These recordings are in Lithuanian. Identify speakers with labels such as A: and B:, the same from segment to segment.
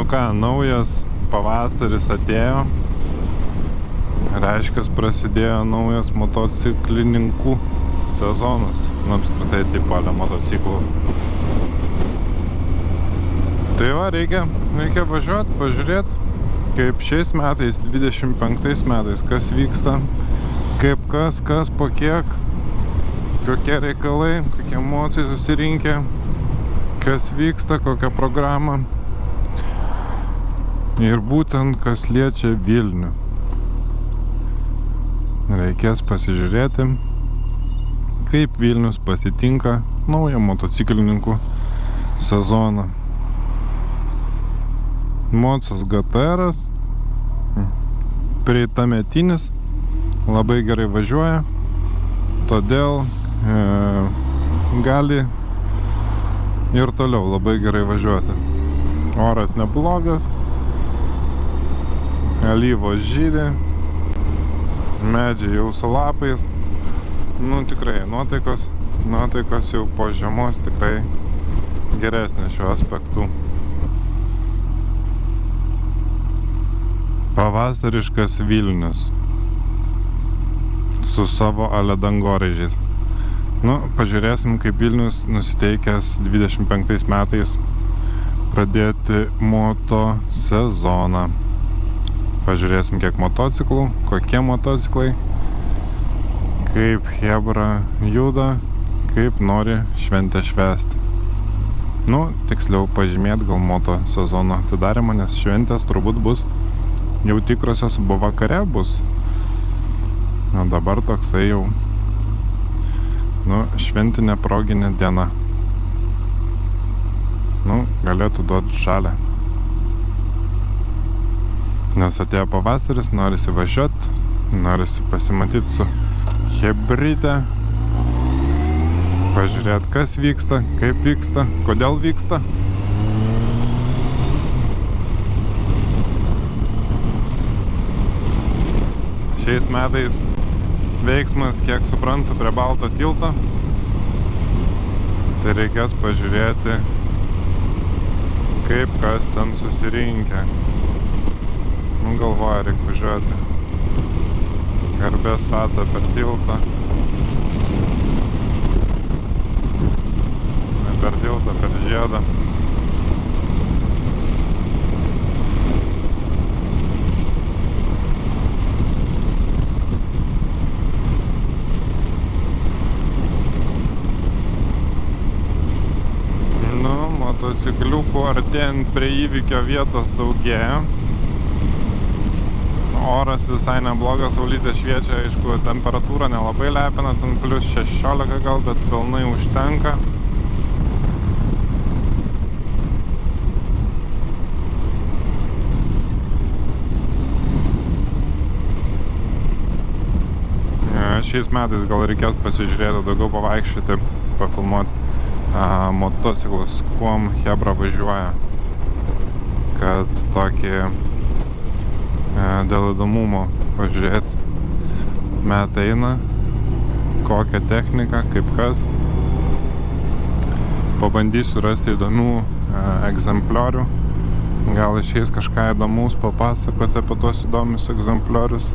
A: ką, naujas pavasaris atėjo. Reiškia, prasidėjo naujas motociklininkų sezonas. Apskritai tipalio motociklų. Tai va, reikia važiuoti, pažiūrėti, kaip šiais metais, 25 metais, kas vyksta, kaip kas, po kiek, kokie reikalai, kokie emocijai susirinkę, kas vyksta, kokią programą. Ir būtent kas liečia Vilnių. Reikės pasižiūrėti, kaip Vilnius pasitinka naują motociklininkų sezoną. Mocas GTR, preitametinis, labai gerai važiuoja, todėl gali ir toliau labai gerai važiuoti. Oras neblogas, alyvos žydi, medžiai jau su lapais. Nu tikrai, nuotaikos jau po žiemos tikrai geresnė šiuo aspektu. Pavasariškas Vilnius su savo dangoraižiais. Nu, pažiūrėsim, kaip Vilnius nusiteikęs 25 metais pradėti moto sezoną. Pažiūrėsim, kiek motociklų, kokie motociklai, kaip chebra juda, kaip nori šventę švęsti. Nu, tiksliau pažymėti gal moto sezono atidarimą, nes šventės turbūt bus jau tikrosios vakare bus. O dabar toksai jau šventinė proginė diena. Galėtų duoti žalę. Nes atėjo pavasaris, norisi važiuoti, norisi pasimatyti su chebryte, pažiūrėti, kas vyksta, kaip vyksta, kodėl vyksta. Šiais metais veiksmas, kiek suprantu, prie Balto tilto. Tai reikės pažiūrėti, kaip kas ten susirinkę. Galvoju, reikia važiuoti garbės ratą per tiltą. Ne per tiltą, per žiedą. Motocikliukų artėjant prie įvykio vietos daugėja. Oras visai neblogas, saulytė šviečia, aišku, temperatūra nelabai lepina, ten plius 16 gal, bet pilnai užtenka. Šiais metais gal reikės pasižiūrėti, daugiau pavaikščioti, pafilmuoti motociklus, kuom chebra važiuoja, kad tokį dėl įdomumo pažiūrėti metai eina, kokią techniką, kaip kas. Pabandysiu rasti įdomių egzempliorių, gal išeis kažką įdomaus papasakoti apie tuos įdomius egzempliorius.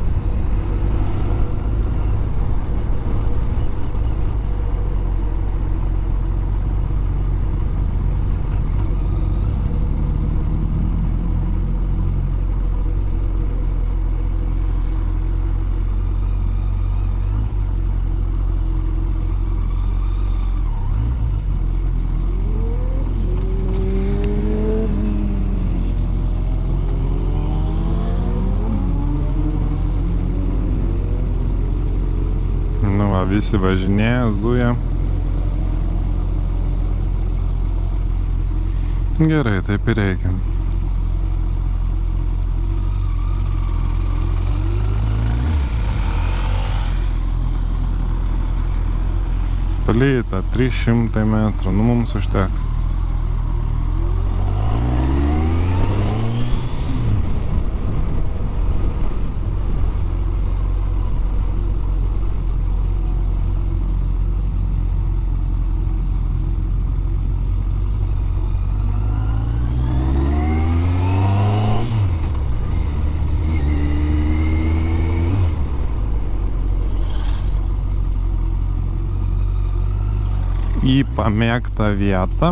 A: Visi važinėja, zuja. Gerai, taip ir reikia. Plyta 300 metrų, mums užteks. į pamėgtą vietą.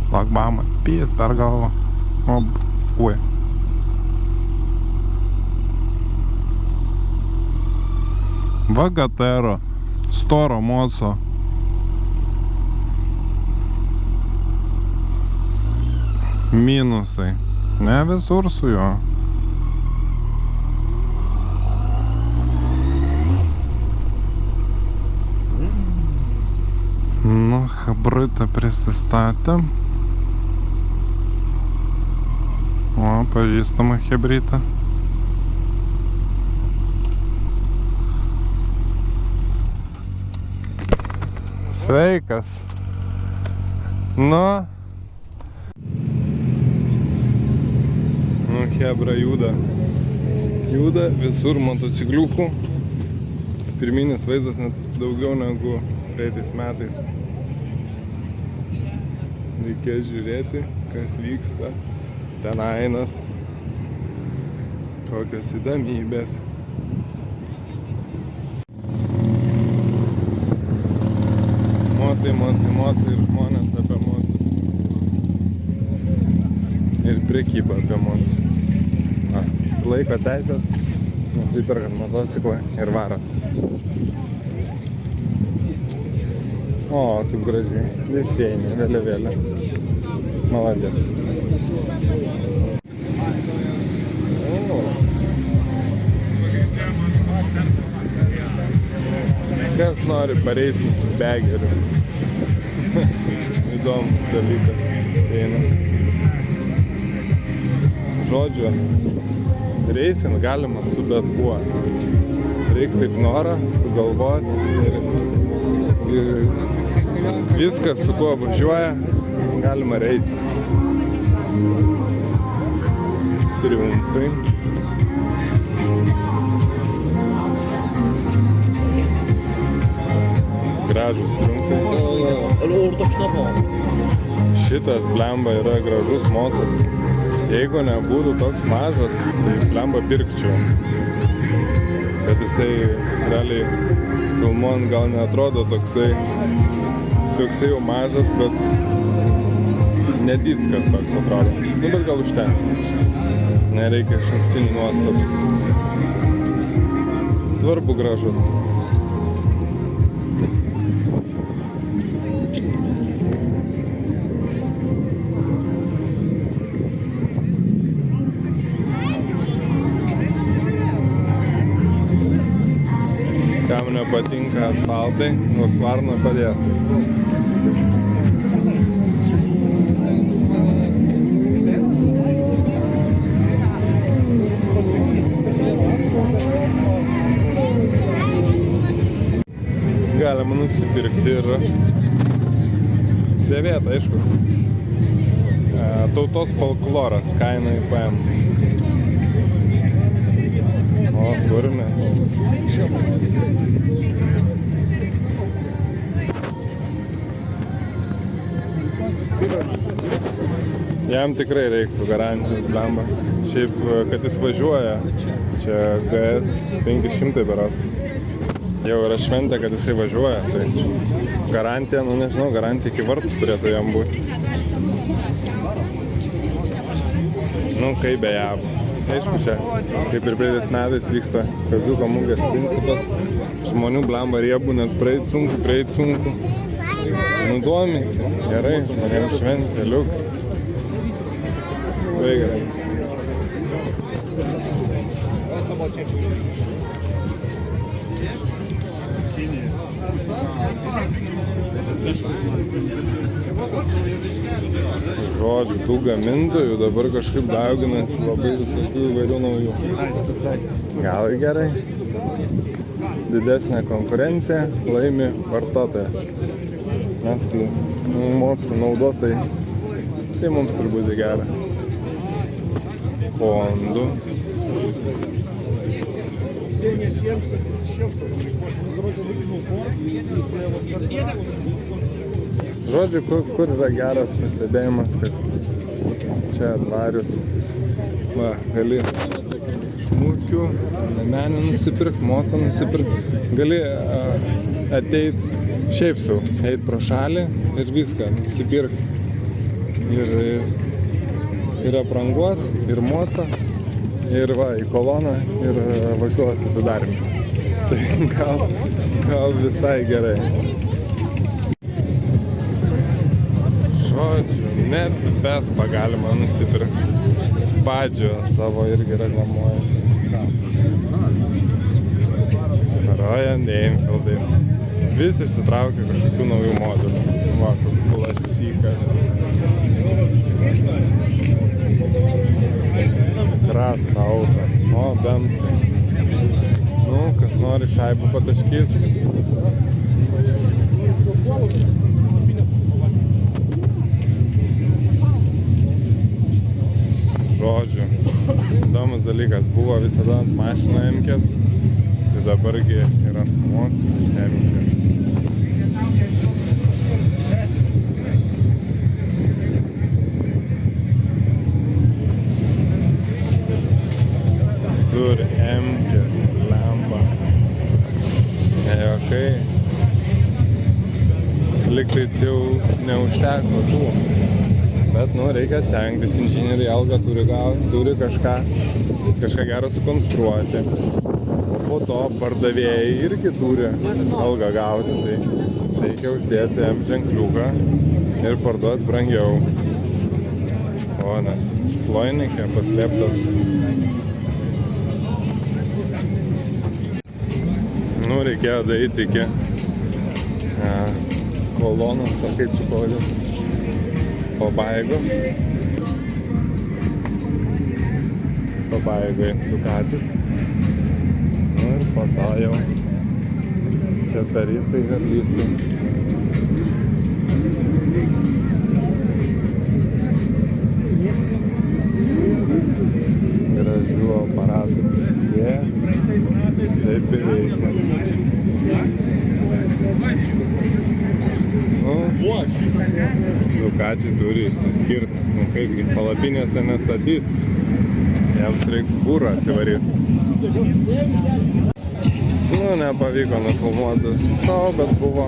A: Šlagbamas pys per galvą. Ui. Vagatero, storo moco. Minusai. Ne visur su juo. Nu, Habritą prisistatė. O, pažįstama Hebrytą. Sveikas. Nu, Hebra juda. Juda visur motocikliukų. Pirminis vaizdas net daugiau negu praeitais metais. Reikės žiūrėti, kas vyksta tenainas. Kokios įdomybės. Mocai ir žmonės apie mocus. Ir prekyba apie mocus. Laiko teisės, nusiperkat motociklą ir varat. O, kaip gražiai. Lifėjimai, vėliavėlės. Maladės. Kas nori pareisint su begeriu? Įdomus dalykas. Eina. Žodžiu, reisint galima su bet kuo. Reikia tik norą sugalvoti ir viskas, su kuo važiuoja, galima reisint. Triumfai. Gražus triumfai. Šitas blemba yra gražus mocas. Jeigu nebūtų toks mažas, tai blemba pirkčiau. Bet jisai realiai filmuojant gal neatrodo toksai jau mažas, bet nedickas toks atrodo. Nu, bet gal užtenka. Nereikia išankstinių nuostatų. Svarbu gražus. Kam nepatinka asfaltai, Husqvarna padės. Galima nusipirkti ir dėvėt, aišku. Tautos folkloras, kaina IPM. O, turime. Jam tikrai reiktų garantijos blemba. Šiaip, kad jis važiuoja, čia GS 500 beras. Jau yra šventė, kad jisai važiuoja, tai garantija, nu nežinau, garantija iki vartų turėtų jam būti. Nu, kaip be jam. Aišku, čia, kaip ir praeitais metais, vyksta kaziuko mugės principas. Žmonių blemba riebų, net praeit sunku. Nu, domisi, gerai, žmonėms šventė, liuk. Labai gerai. Žodžiu, tų gamintojų dabar kažkaip dauginasi labai visokių įvairių naujų. Gal gerai. Didesnė konkurencija laimi vartotojas. Mes, kai mocų naudotojai, tai mums turbūt gera. Hondų. Žodžiu, kur yra geras pastebėjimas, kad čia atvarius, va, gali smūkių, lemenį nusipirkt, mocą nusipirkt. Gali ateit šiaip sau, eit pro šalį ir viską nusipirkt. Ir aprangos, ir moca, ir va, į koloną, ir važiuoti atidarimą. Tai gal visai gerai. Žodžiu, net Vespą galima nusipirkti. Badžio savo irgi reklamuojasi. Royal Enfieldai. Vis išsitraukia kažkokių naujų modelių. Va, koks klasikas. Krasna auto. O, Bemsai. Nu, kas nori šaibų pataškyti. Žodžiu, įdomus dalykas, buvo visada ant mašino Emkės, tai dabargi yra ant mocijos Emkės. Sur Emkės, lemba. Ne jokai. Liktais jau neužteko tų. Bet, nu, reikia stengtis, inžinieriai algą turi gauti, turi kažką gero sukonstruoti. O po to pardavėjai irgi turi algą gauti, tai reikia uždėti M ženkliuką ir parduoti brangiau. O, net sloinikė paslėptas. Nu, reikėjo daryti iki kolonos, ar kaip čia pavadinti. Pabaigai Ducatis. Nu ir po to jau čia peristai, herlistai. Gražių aparatų prisidėjo. Taip ir reikia. Ducačiai turi išsiskirti, nes nu kaipgi palapinėse nestatys, jiems reikia fūrą atsivaryti. Nu, nepavyko nufilmuoti šou, bet buvo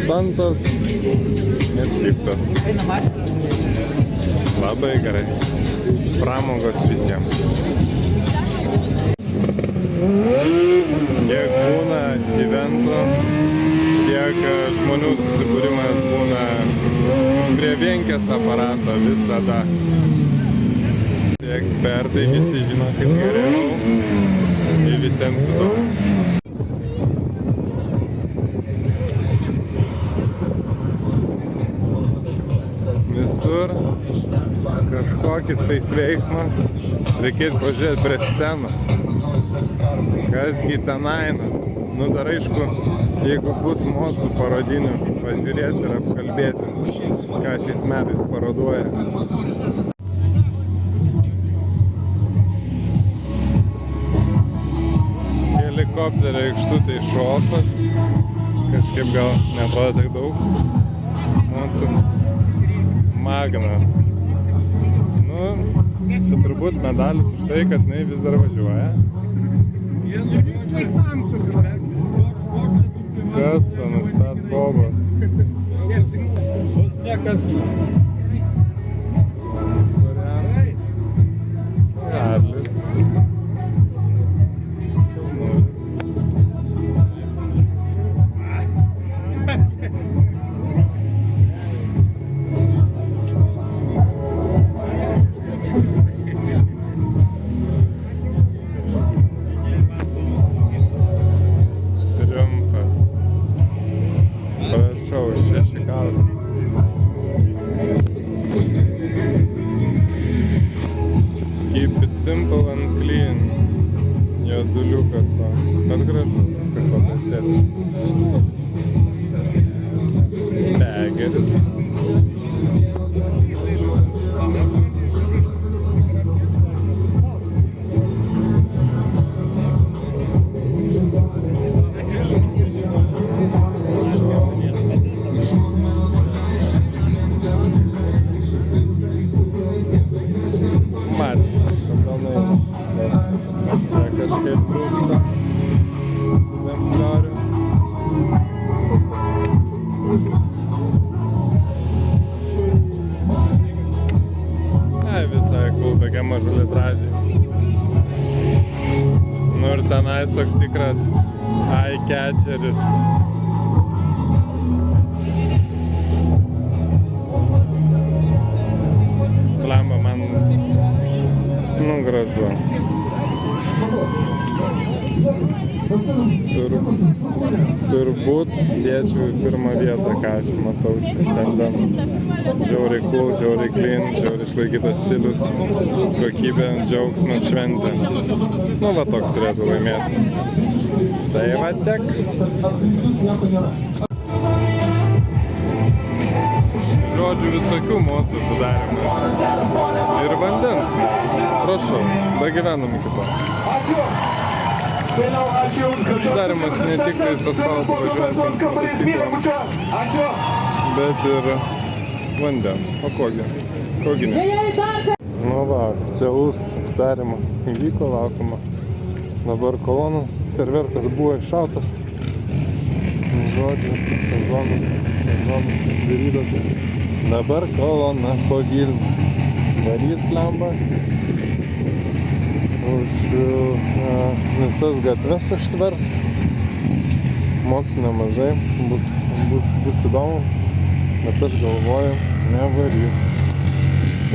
A: stuntas ir liftas. Labai gerai. Pramogos visiems. Kiek būna eventų, tiek žmonių susibūrimas būna prie vienkės aparato visada. Tai ekspertai visi žino, kaip geriau ir visiems įdomu. Visur kažkokis tais veiksmas, reikėtų pažiūrėti prie scenos. Kasgi tenainas. Nu dar aišku, jeigu bus mocų parodinių, pažiūrėti ir apkalbėti, ką šiais metais paroduoja. Helikopterio aikštutė šofas. Kažkaip gal neatrodo tiek daug. Mocų Magna. Nu, čia turbūt medalis už tai, kad jinai vis dar važiuoja. Kas tanas Fat Bobas? Karlis. Keep it simple and clean. Joduliukas toks. Bet gražu, viskas labai estetiška. Begeris. Čia kažkaip trūksta egzempliorių. Ai, visai cool, tokie mažalitražiai. Nu ir tenais toks tikras eye-catcheris. Blemba, man gražu. Turbūt dėčiau į pirmą vietą, ką aš matau čia šiandien. Žiauriai cool, žiauriai clean, žiauriai išlaikytas stilius, kokybė, džiaugsmas, šventė. Nu, va toks turėtų laimėti. Tai va tek. Žodžiu, visokių mocartų darimas. Ir vandens. Prašau, dagyvenam iki to. Darimas ne tik asfaltu važiuojantiems motociklams, bet ir vandens. O kogi ne? Nu va, oficialus darimas įvyko, laukama. Dabar kolona, ferverkas buvo iššautas. Žodžiu, sezonas darytas. Dabar kolona pagilina. Varys blemba. Už visas gatves ištvers. Moksų nemažai, bus įdomu, bet aš galvoju, nevaryt.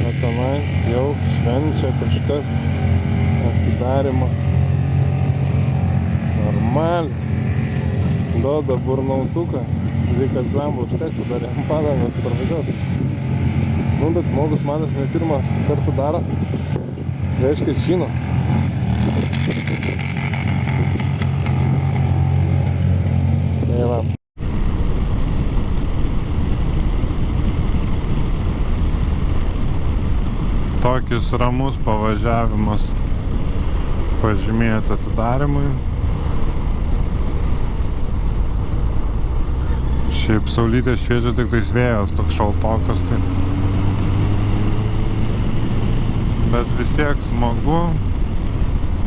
A: O tenais jau švenčia kažkas atidarimą. Normaliai. Duoda burnautuką. Reikia blemba užtekti, dar jam padangas parvažiuoti. Nu, bet žmogus manas ne pirmą kartą daro. Reiškia, žino. Tai va. Tokis ramus pavažiavimas pažymėti atidarimui. Šiaip saulytė šviežia, tik tais vėjas toks šaltokas. Tai. Bet vis tiek smagu.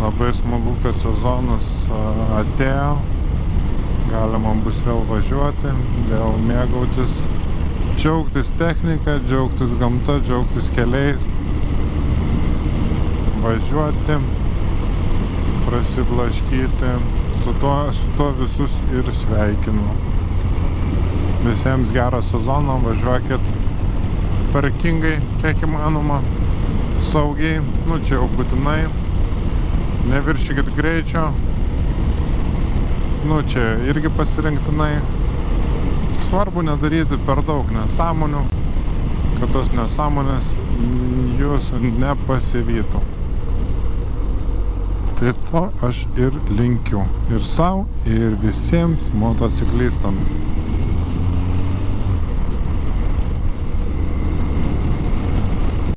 A: Labai smagu, kad sezonas atėjo. Galima bus vėl važiuoti, vėl mėgautis, džiaugtis technika, džiaugtis gamta, džiaugtis keliais. Važiuoti, prasiblaškyti. Su tuo visus ir sveikinu. Visiems gero sezono, važiuokit tvarkingai, kiek įmanoma, saugiai, nu čia jau būtinai. Neviršykit greičio, nu čia irgi pasirinktinai. Svarbu nedaryti per daug nesąmonių, kad tos nesąmonės jūsų nepasivytų. Tai to aš ir linkiu ir sau, ir visiems motociklistams.